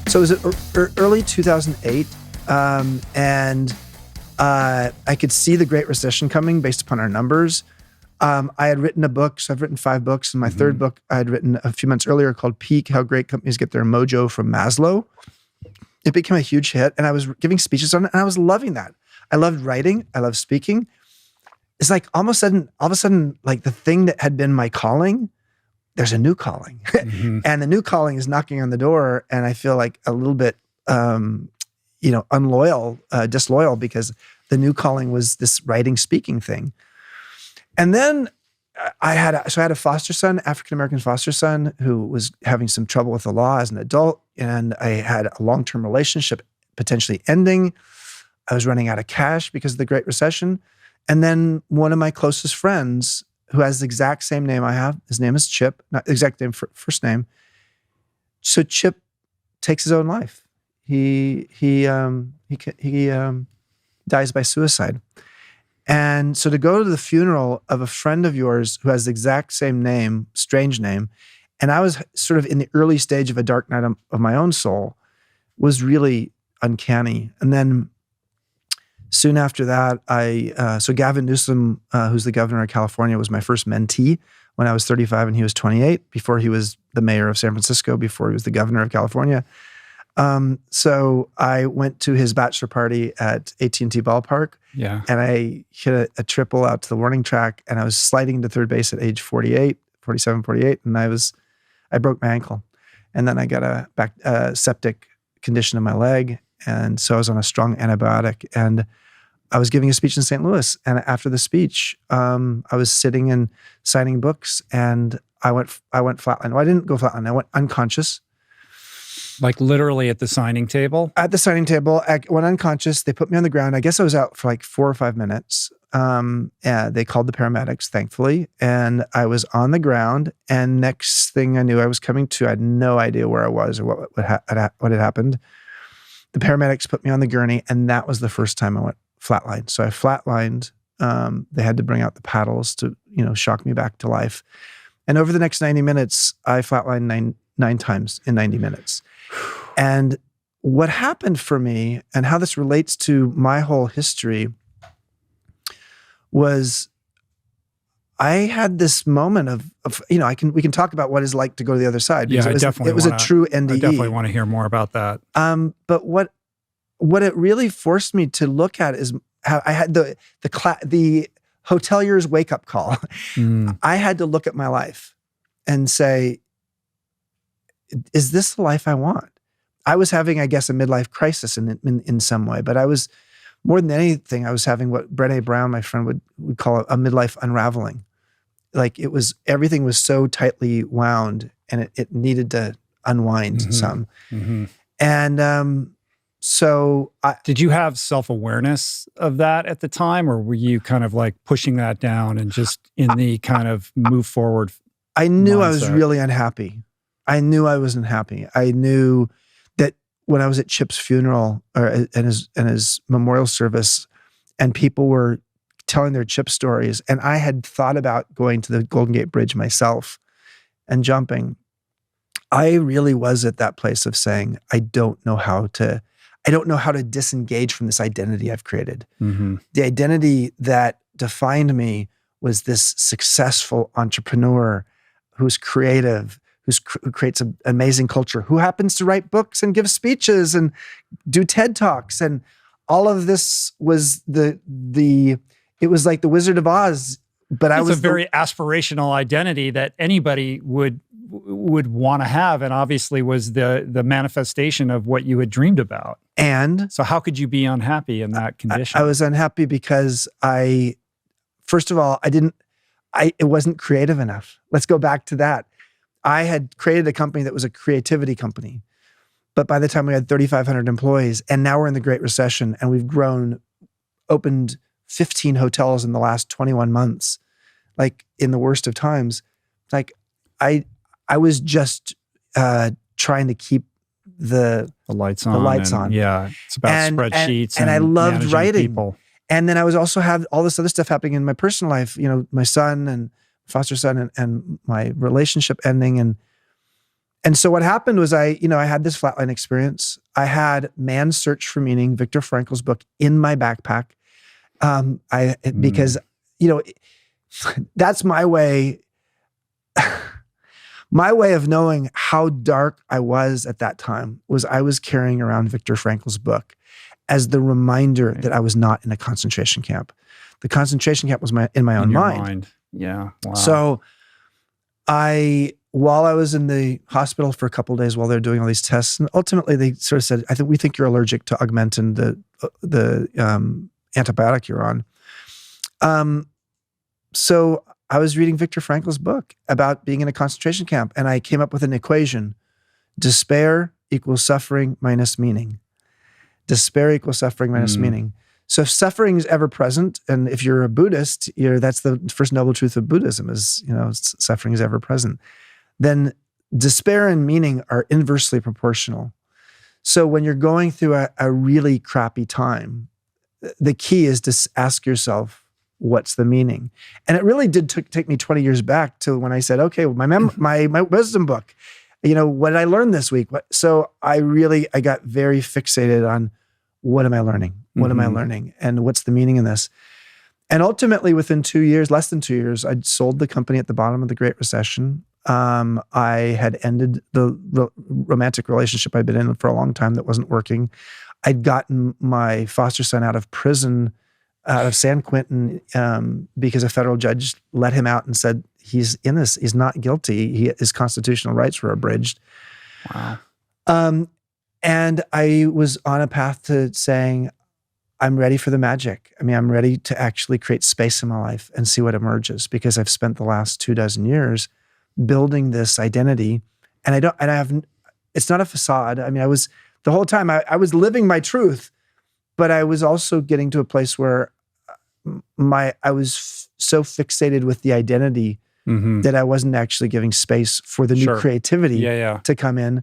So it was early 2008, and I could see the Great Recession coming based upon our numbers. I had written a book, so I've written 5 books, and my third book I had written a few months earlier called Peak, How Great Companies Get Their Mojo from Maslow. It became a huge hit, and I was giving speeches on it, and I was loving that. I loved writing. I loved speaking. It's like all of a sudden, like the thing that had been my calling, there's a new calling. And the new calling is knocking on the door, and I feel like a little bit, disloyal, because the new calling was this writing, speaking thing. And then I had a foster son, African-American foster son, who was having some trouble with the law as an adult. And I had a long-term relationship potentially ending. I was running out of cash because of the Great Recession. And then one of my closest friends, who has the exact same name I have, his name is Chip, not the exact name, first name. So Chip takes his own life. He dies by suicide. And so to go to the funeral of a friend of yours who has the exact same name, strange name, and I was sort of in the early stage of a dark night of my own soul, was really uncanny. And then soon after that, so Gavin Newsom, who's the governor of California, was my first mentee when I was 35 and he was 28, before he was the mayor of San Francisco, before he was the governor of California. So I went to his bachelor party at AT&T Ballpark, and I hit a triple out to the warning track, and I was sliding into third base at age 47, 48, and I broke my ankle. And then I got a septic condition in my leg, and so I was on a strong antibiotic, and I was giving a speech in St. Louis, and after the speech, I was sitting and signing books, and I went flatline. Well, I didn't go flatline. I went unconscious. Like literally at the signing table? At the signing table, I went unconscious. They put me on the ground. I guess I was out for like 4 or 5 minutes. They called the paramedics, thankfully, and I was on the ground. And next thing I knew, I was coming to. I had no idea where I was or what had happened. The paramedics put me on the gurney, and that was the first time I went flatline. So I flatlined. They had to bring out the paddles to, shock me back to life. And over the next 90 minutes, I flatlined nine times in 90 minutes. And what happened for me, and how this relates to my whole history, was I had this moment of we can talk about what it's like to go to the other side. Yeah, it was a true NDE. I definitely want to hear more about that. But what it really forced me to look at is how I had the hotelier's wake up call. I had to look at my life and say, is this the life I want? I was having, I guess, a midlife crisis in some way, but I was, more than anything, I was having what Brené Brown, my friend, would call a midlife unraveling. Like everything was so tightly wound, and it needed to unwind some. And so did you have self-awareness of that at the time, or were you kind of like pushing that down and just in the kind of move forward? I knew mindset? I was really unhappy. I knew I wasn't happy. I knew that when I was at Chip's funeral and his memorial service, and people were telling their Chip stories, and I had thought about going to the Golden Gate Bridge myself and jumping, I really was at that place of saying, I don't know how to disengage from this identity I've created. The identity that defined me was this successful entrepreneur who's creative, who creates an amazing culture, who happens to write books and give speeches and do TED Talks. And all of this was it was like the Wizard of Oz, but I was a very aspirational identity that anybody would want to have, and obviously was the manifestation of what you had dreamed about. And so how could you be unhappy in that condition? I was unhappy because first of all, it wasn't creative enough. Let's go back to that. I had created a company that was a creativity company, but by the time we had 3,500 employees, and now we're in the Great Recession, and we've opened 15 hotels in the last 21 months, like in the worst of times. Like I was just trying to keep the lights on. Yeah, it's about spreadsheets and I loved writing. People. And then I was also have all this other stuff happening in my personal life. My son and foster son and my relationship ending, and And so what happened was I had this flatline experience. I had Man's Search for Meaning, Viktor Frankl's book, in my backpack. Because, that's my way of knowing how dark I was at that time was I was carrying around Viktor Frankl's book as the reminder that I was not in a concentration camp. The concentration camp was in my own mind. Yeah. Wow. So while I was in the hospital for a couple of days while they're doing all these tests, and ultimately they sort of said, we think you're allergic to Augmentin, the antibiotic you're on. So I was reading Viktor Frankl's book about being in a concentration camp, and I came up with an equation: despair equals suffering minus meaning. Despair equals suffering minus meaning. So if suffering is ever present, and if you're a Buddhist, that's the first noble truth of Buddhism is, suffering is ever present, then despair and meaning are inversely proportional. So when you're going through a really crappy time, the key is to ask yourself, what's the meaning? And it really did take me 20 years back to when I said, okay, my wisdom book, what did I learn this week? So I got very fixated on, what am I learning? What am I learning? And what's the meaning in this? And ultimately, within 2 years, less than 2 years, I'd sold the company at the bottom of the Great Recession. I had ended the romantic relationship I'd been in for a long time that wasn't working. I'd gotten my foster son out of prison, out of San Quentin, because a federal judge let him out and said, he's innocent, he's not guilty. His constitutional rights were abridged. Wow. And I was on a path to saying, I'm ready for the magic. I'm ready to actually create space in my life and see what emerges, because I've spent the last 24 years building this identity, and it's not a facade. The whole time I was living my truth, but I was also getting to a place where I was so fixated with the identity that I wasn't actually giving space for the new creativity to come in.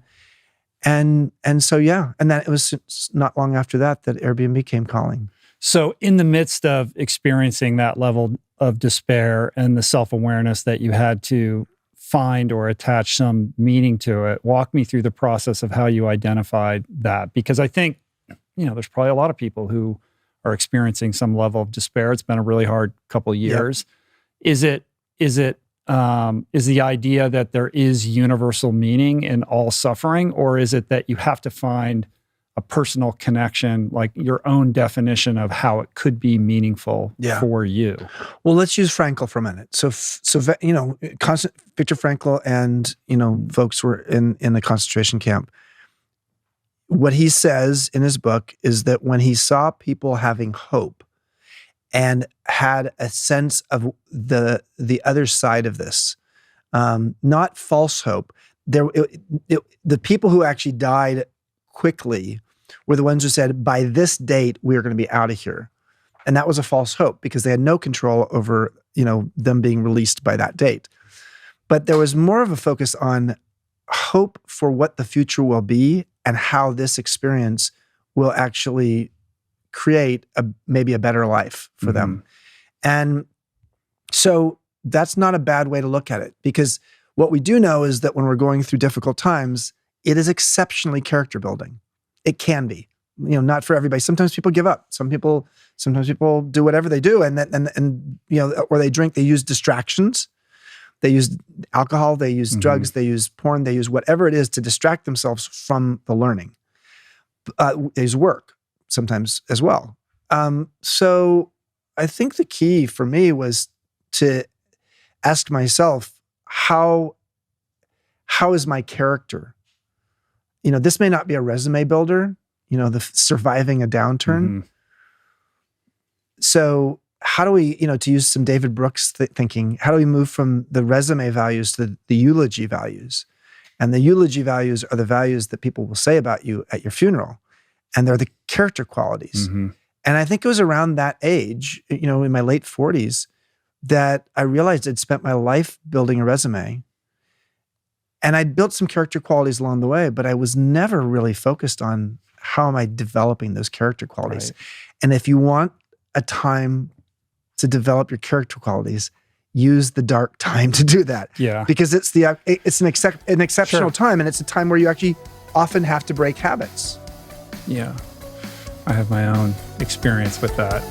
And so, and then it was not long after that Airbnb came calling. So in the midst of experiencing that level of despair and the self-awareness that you had to find or attach some meaning to it, walk me through the process of how you identified that. Because I think, there's probably a lot of people who are experiencing some level of despair. It's been a really hard couple of years. Yep. Is the idea that there is universal meaning in all suffering, or is it that you have to find a personal connection, like your own definition of how it could be meaningful for you? Well, let's use Frankl for a minute. So Viktor Frankl and folks were in the concentration camp. What he says in his book is that when he saw people having hope and had a sense of the other side of this, not false hope. The people who actually died quickly were the ones who said, by this date, we are going to be out of here. And that was a false hope because they had no control over, them being released by that date. But there was more of a focus on hope for what the future will be and how this experience will actually create maybe a better life for them. And so that's not a bad way to look at it, because what we do know is that when we're going through difficult times, it is exceptionally character building. It can be, not for everybody. Sometimes people give up. Sometimes people do whatever they do, and or they drink. They use distractions. They use alcohol. They use drugs. They use porn. They use whatever it is to distract themselves from the learning. They use work sometimes as well. So I think the key for me was to ask myself, how is my character? This may not be a resume builder, the surviving a downturn. So how do we, to use some David Brooks thinking, how do we move from the resume values to the eulogy values? And the eulogy values are the values that people will say about you at your funeral. And they're the character qualities. And I think it was around that age, in my late 40s, that I realized I'd spent my life building a resume. And I'd built some character qualities along the way, but I was never really focused on how am I developing those character qualities. Right. And if you want a time to develop your character qualities, use the dark time to do that. Yeah. Because it's an exceptional time, and it's a time where you actually often have to break habits. Yeah. I have my own experience with that.